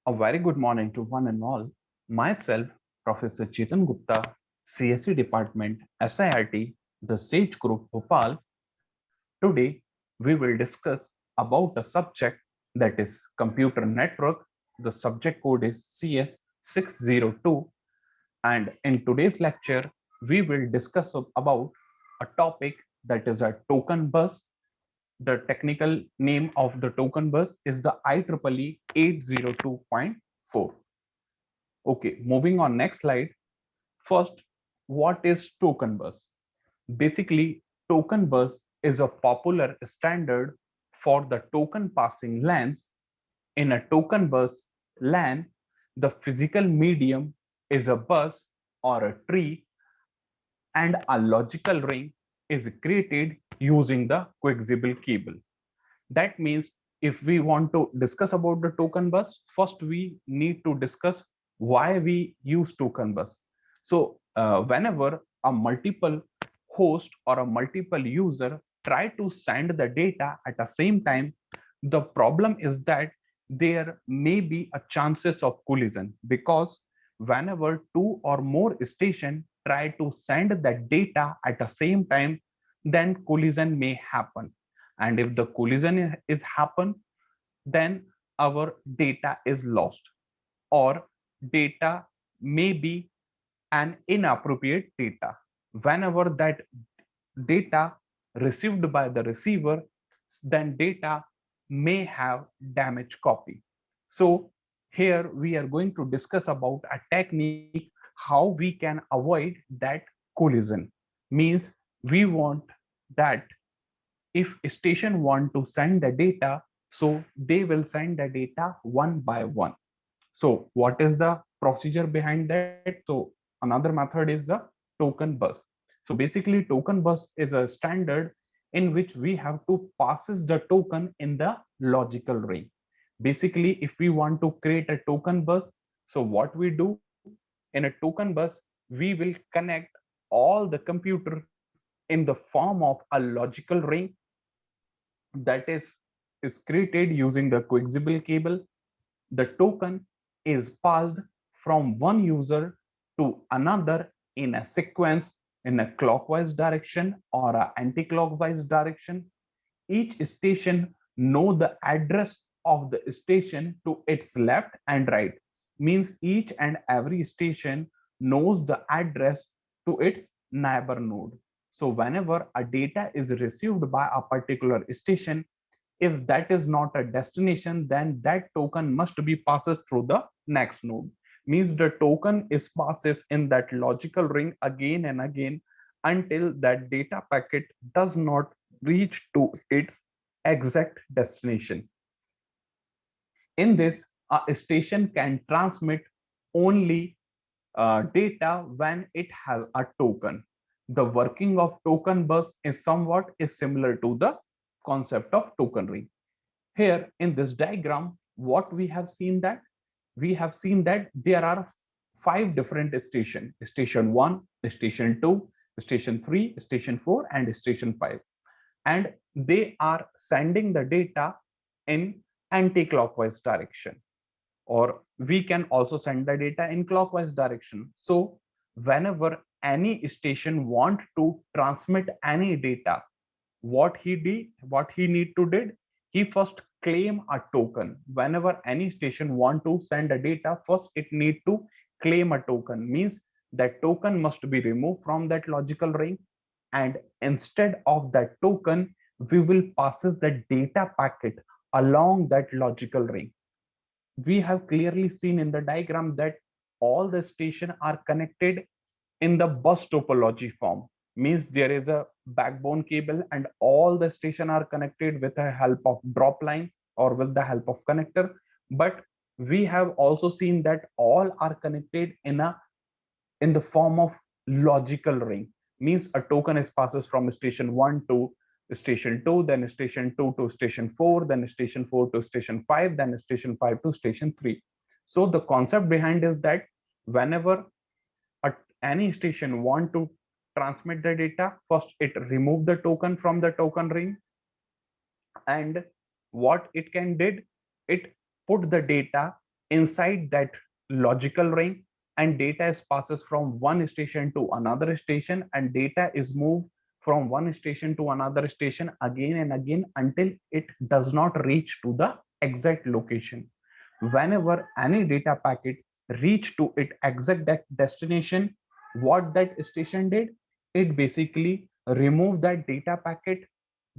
A very good morning to one and all. Myself, Professor Chetan Gupta, CSE Department, SIRT, the SAGE Group Bhopal. Today, we will discuss about a subject that is computer network. The subject code is CS602. And in today's lecture, we will discuss about a topic that is a token bus. The technical name of the token bus is the IEEE 802.4. Okay, moving on next slide. First, what is token bus? Basically, token bus is a popular standard for the token passing lanes. In a token bus LAN, the physical medium is a bus or a tree, and a logical ring is created using the coaxial cable. That means if we want to discuss about the token bus, first we need to discuss why we use token bus. So whenever a multiple host or a multiple user try to send the data at the same time, the problem is that there may be a chances of collision, because whenever two or more station try to send that data at the same time, then collision may happen. And if the collision is happen, then our data is lost, or data may be an inappropriate data. Whenever that data received by the receiver, then data may have damaged copy. So here we are going to discuss about a technique how we can avoid that collision. Means we want that if station want to send the data, so they will send the data one by one. So what is the procedure behind that? So another method is the token bus. So basically token bus is a standard in which we have to passes the token in the logical ring. Basically if we want to create a token bus, so what we do in a token bus, we will connect all the computer in the form of a logical ring that is created using the coaxial cable. The token is passed from one user to another in a sequence, in a clockwise direction or a anti-clockwise direction. Each station know the address of the station to its left and right. Means each and every station knows the address to its neighbor node. So whenever a data is received by a particular station, if that is not a destination, then that token must be passed through the next node. Means the token is passes in that logical ring again and again until that data packet does not reach to its exact destination. In this, a station can transmit only data when it has a token. The working of token bus is somewhat is similar to the concept of token ring. Here in this diagram, what we have seen that there are five different stations: station 1, station 2, station 3, station 4, and station 5. And they are sending the data in anti-clockwise direction, or we can also send the data in clockwise direction. So whenever any station want to transmit any data, what he need to did, he first claim a token. Whenever any station want to send a data, first it need to claim a token. Means that token must be removed from that logical ring, and instead of that token we will passes the data packet along that logical ring. We have clearly seen in the diagram that all the stations are connected in the bus topology form. Means there is a backbone cable and all the station are connected with the help of drop line or with the help of connector. But we have also seen that all are connected in the form of logical ring. Means a token is passes from station 1 to station 2, then station 2 to station 4, then station 4 to station 5, then station 5 to station 3. So the concept behind is that whenever any station want to transmit the data, first it remove the token from the token ring, and what it can did, it put the data inside that logical ring, and data is passes from one station to another station, and data is moved from one station to another station again and again until it does not reach to the exact location. Whenever any data packet reach to its exact destination, what that station did, it basically removed that data packet,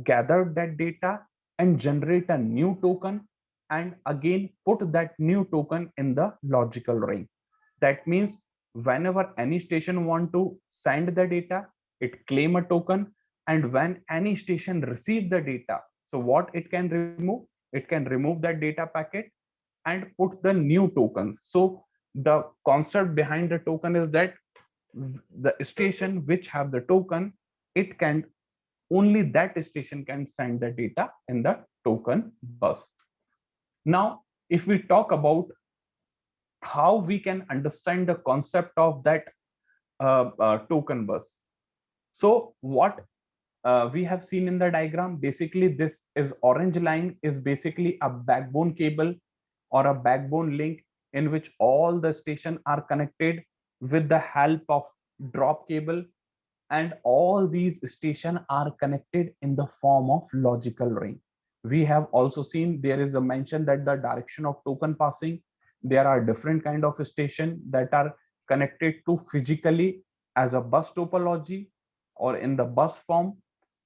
gathered that data, and generate a new token, and again put that new token in the logical ring. That means whenever any station want to send the data, it claim a token, and when any station receive the data, so what it can remove, it can remove that data packet and put the new tokens. So the concept behind the token is that the station which have the token, it can only that station can send the data in the token bus. Now, if we talk about how we can understand the concept of that token bus. So what we have seen in the diagram, basically this is orange line is basically a backbone cable or a backbone link in which all the stations are connected with the help of drop cable, and all these stations are connected in the form of logical ring. We have also seen there is a mention that the direction of token passing, there are different kind of station that are connected to physically as a bus topology or in the bus form,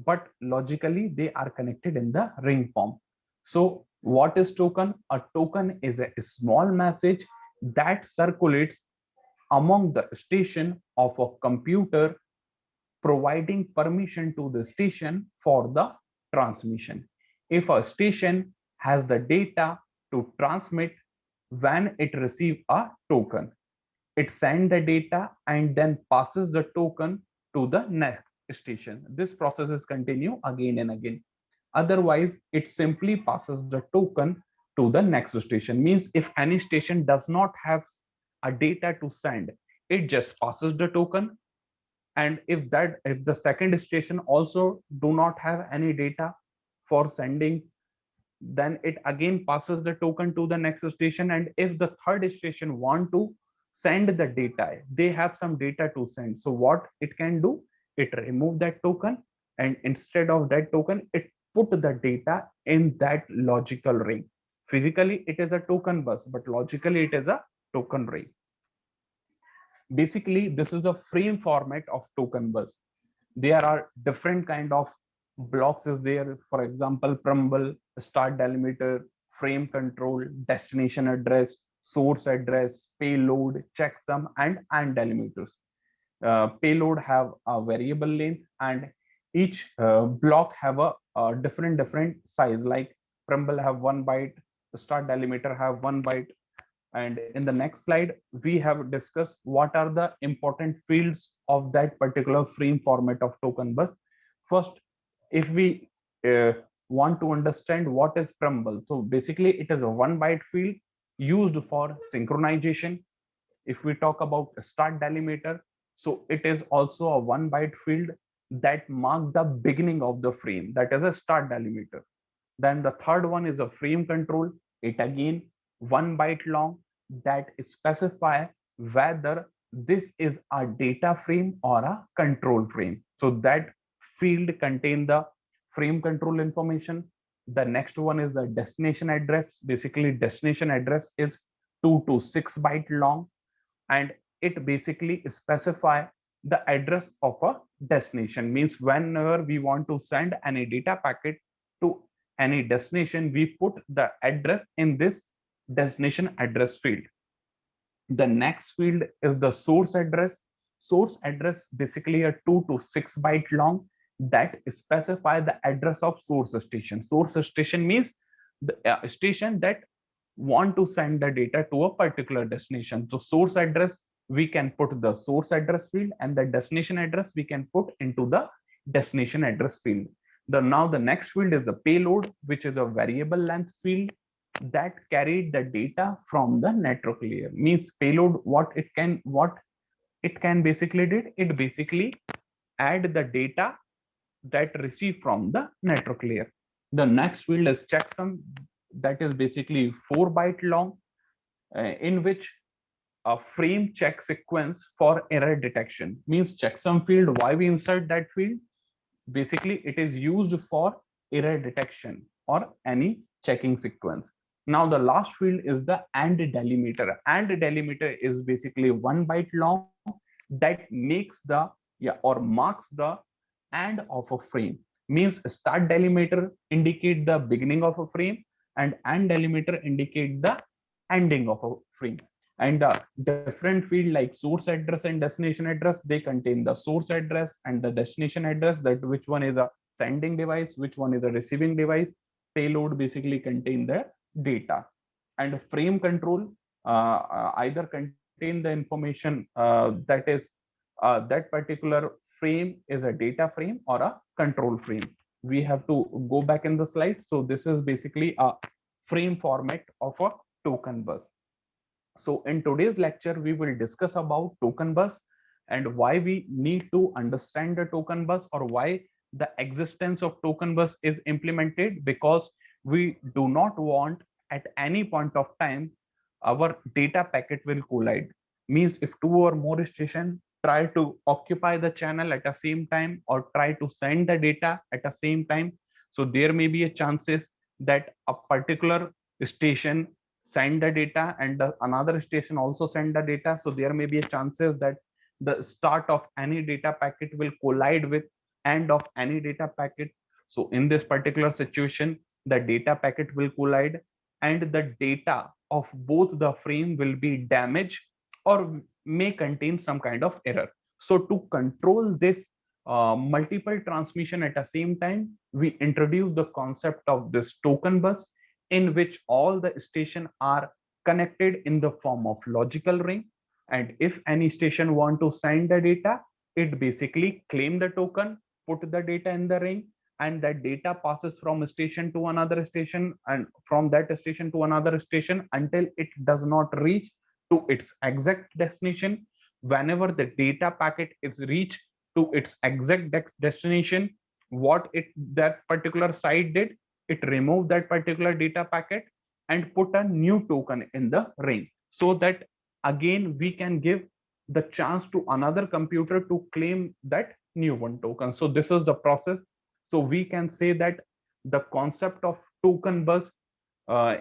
but logically they are connected in the ring form. So what is token? A token is a small message that circulates among the station of a computer, providing permission to the station for the transmission. If a station has the data to transmit, when it receives a token, it sends the data and then passes the token to the next station. This process is continue again and again. Otherwise, it simply passes the token to the next station. Means if any station does not have a data to send, it just passes the token, and if the second station also do not have any data for sending, then it again passes the token to the next station. And if the third station want to send the data, they have some data to send, so what it can do, it remove that token, and instead of that token it put the data in that logical ring. Physically it is a token bus, but logically it is a token ring. Basically this is a frame format of token bus. There are different kind of blocks is there, for example Prumble, start delimiter, frame control, destination address, source address, payload, checksum, and delimiters. Payload have a variable length, and each block have a different size, like Prumble have 1 byte, start delimiter have 1 byte. And in the next slide, we have discussed what are the important fields of that particular frame format of token bus. First, if we want to understand what is Prumble, so basically it is a 1 byte field used for synchronization. If we talk about start delimiter, so it is also a 1 byte field that mark the beginning of the frame, that is a start delimiter. Then the third one is a frame control, it again 1 byte long, that specify whether this is a data frame or a control frame. So that field contain the frame control information. The next one is the destination address. Basically destination address is 2 to 6 byte long, and it basically specify the address of a destination. Means whenever we want to send any data packet to any destination, we put the address in this destination address field. The next field is the source address. Source address basically a 2 to 6 byte long, that specify the address of source station. Source station means the station that want to send the data to a particular destination. So source address, we can put the source address field, and the destination address we can put into the destination address field. Now the next field is the payload, which is a variable length field that carried the data from the network layer. Means payload, what it can basically did, it basically add the data that received from the network layer. The next field is checksum, that is basically 4 byte long. in which a frame check sequence for error detection. Means checksum field, why we insert that field? Basically, it is used for error detection or any checking sequence. Now, the last field is the AND delimiter. AND delimiter is basically 1 byte long that makes the or marks the AND of a frame. Means start delimiter indicate the beginning of a frame, and AND delimiter indicate the ending of a frame. And different field like source address and destination address, they contain the source address and the destination address, that which one is a sending device, which one is a receiving device. Payload basically contain the data. And frame control either contain the information that is that particular frame is a data frame or a control frame. We have to go back in the slide. So this is basically a frame format of a token bus. So in today's lecture, we will discuss about token bus and why we need to understand the token bus, or why the existence of token bus is implemented, because we do not want at any point of time our data packet will collide. Means if two or more station try to occupy the channel at the same time or try to send the data at the same time, so there may be a chances that a particular station send the data and another station also send the data. So there may be a chances that the start of any data packet will collide with end of any data packet. So in this particular situation, the data packet will collide and the data of both the frame will be damaged or may contain some kind of error. So to control this multiple transmission at the same time, we introduce the concept of this token bus, in which all the stations are connected in the form of logical ring. And if any station want to send the data, it basically claim the token, put the data in the ring, and that data passes from a station to another station and from that station to another station until it does not reach to its exact destination. Whenever the data packet is reached to its exact destination, what it that particular site did, it removed that particular data packet and put a new token in the ring, so that again we can give the chance to another computer to claim that new one token. So this is the process. So we can say that the concept of token bus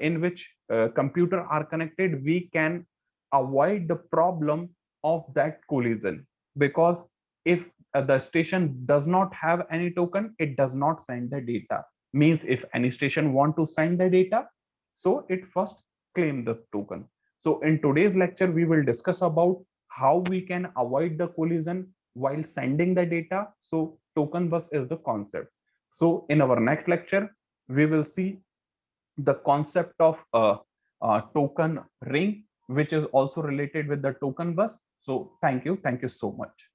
in which computer are connected, we can avoid the problem of that collision, because if the station does not have any token, it does not send the data. Means if any station want to send the data, so it first claim the token. So in today's lecture, we will discuss about how we can avoid the collision while sending the data. So token bus is the concept. So in our next lecture, we will see the concept of a token ring, which is also related with the token bus. So thank you so much.